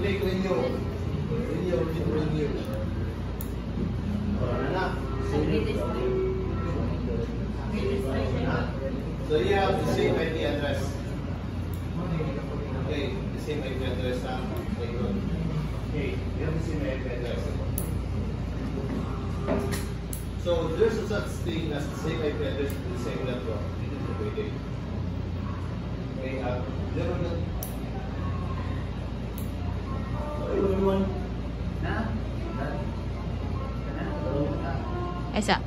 Click renew. Renew. So you have the same IP address. Okay, the same IP address. Okay, you have the same IP address. So there's a such thing as the same IP address to the same network. It is repeated. Okay, there are not. Isa.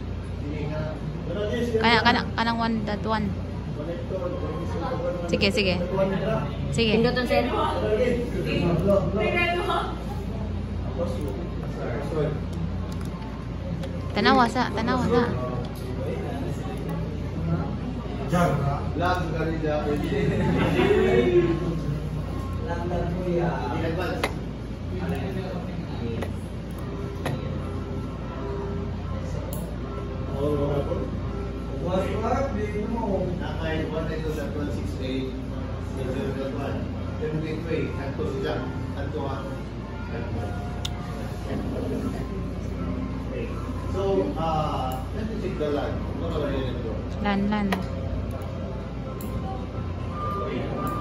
Kanang 1.1. Sige. Pindutan sir. Tanawa sa. Lag sekali dah. Nakay 192.168 0.1. Then gateway kanto sejak kanto So let me check the LAN. Ano ba yan ito? LAN.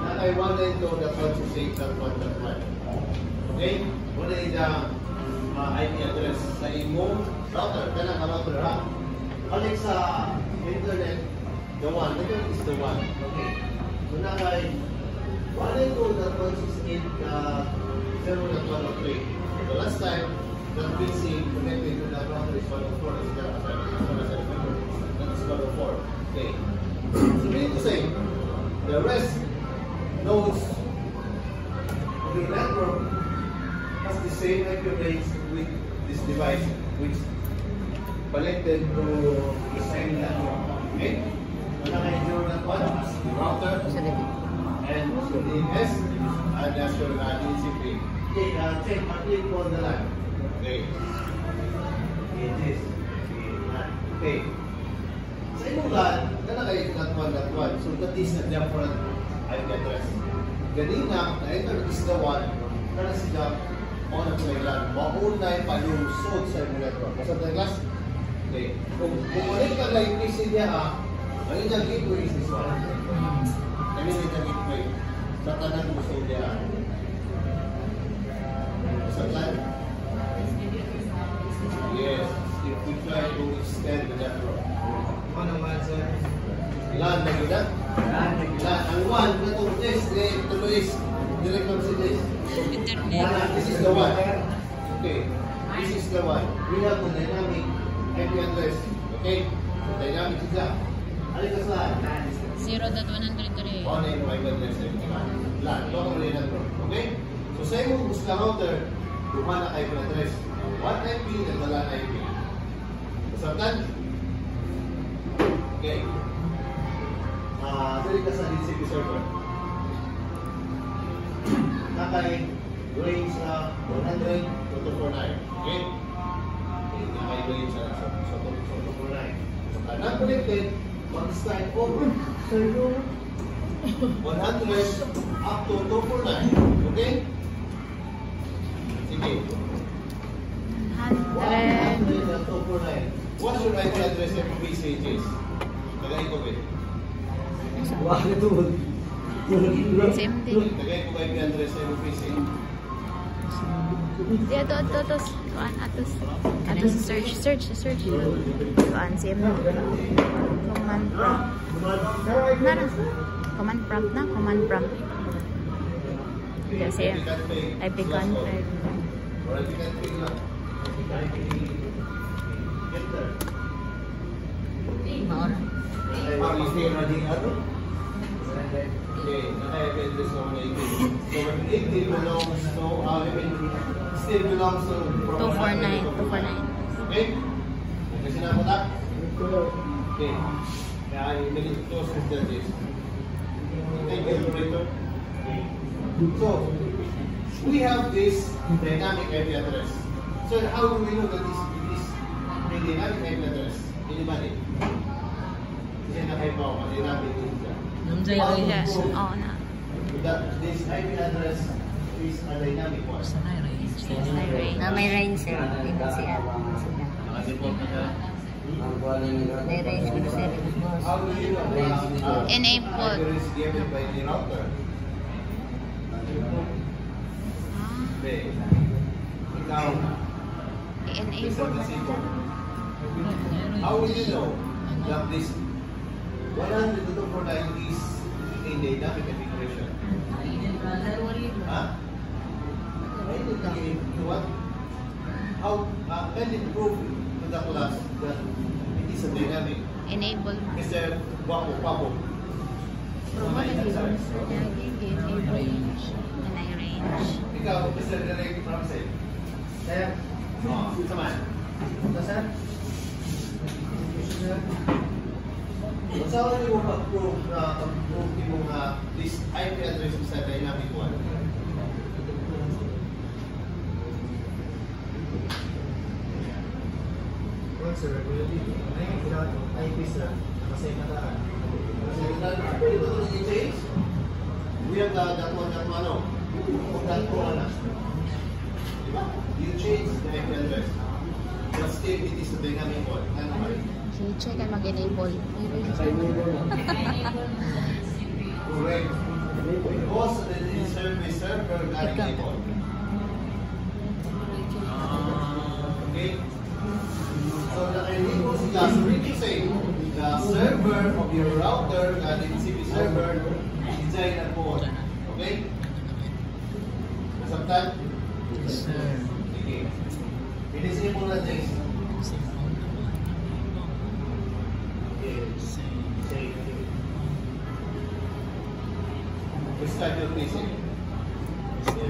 Nakay 192.168.1.1. Okay? Muna yung IP address sa imo router. Kailangan ka router ha? Balik sa internet, the one. Ito is the one. Okay. So nakay 192.168.0.103. The last time that PC connected to the router is 104. That is 104. Okay. So meaning to say, the rest nodes of the network has the same IP range with this device, which connected to the same network. Okay? Nakaka-enjoy na po as the router and the DNS and as your DCP. Okay, check partly for the LAN. Okay. Okay. Sa imong LAN, nakaka-1.1. So that is a different IP address. Ganina, na-enter is the one na siya on ang LAN. Maunay palusod sa imong network. Basta the class? Okay. Kung ulit ka na yung PC niya ang yung gateway is this one. Kami yung gateway. Sa tanan gusto niya. Sa LAN? Yes. If we try to extend the network. Ano naman sir? LAN na gila? LAN. Ang one, itong this, ito is direct from this. Internet. This is the one. Okay. This is the one. We have the dynamic IP address. Okay? Dynamic is that. Alin ka sa LAN? 0.103. One IP address sa LAN. LAN. Local area network. Okay? So sa imong gusto router, lumana IP address. One IP and the LAN IP. Masartan? Okay. Dali ka sa DCP server. Nakay range na 100 to 249. Okay? Nakay range na 249. So, not connected, mag-start over 100 up to 249. Okay? Sige. 100 to 249. What's your IP address and PC, Jace? Tagay ko ba? Wah, ito. Same thing. Tagay ko IP address and PC. Atos search. Kuan same. Command prompt. Kasi IP config. Maura. Okay, naka-address naman na ito. So, it still belongs to 249. Okay? Kasi na po na? Okay. Kaya i-make it close with the disk. Thank you, operator. So, we have this dynamic IP address. So, how do we know that this is a dynamic IP address? Anybody? Kasi nakaibaw, kasi natin ito siya. Oo na. This IP address is a dynamic one. May range, sir. Dito si At. May range ko, sir. How do you know? Enable. Either is given by the router. Okay. Ikaw, I-enable Mr. na Casito, how will you know that this 100-249 is a dynamic configuration? Huh? What? How can it prove to the class that it is a dynamic? Enable. Mr. Papo. range. Ikaw, Mr. Derek Ramsey. Sir. Sama. Sir. Saan niyo mag-prove yung this IP address sa dynamic one? Sir, IP sir, kasi nataan. We have that one, you change the IP address, but still it is a dynamic one. Check and mag-enable. Correct. Because the server got enabled. Okay? So naka-enable sila. So we can say, the server of your router, the TCP server, design na po. Okay? Nasabtan? Yes, sir. Okay. I-disable na this. Restart your PC.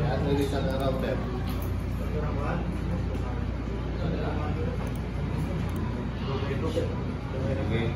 At restart the router. Okay.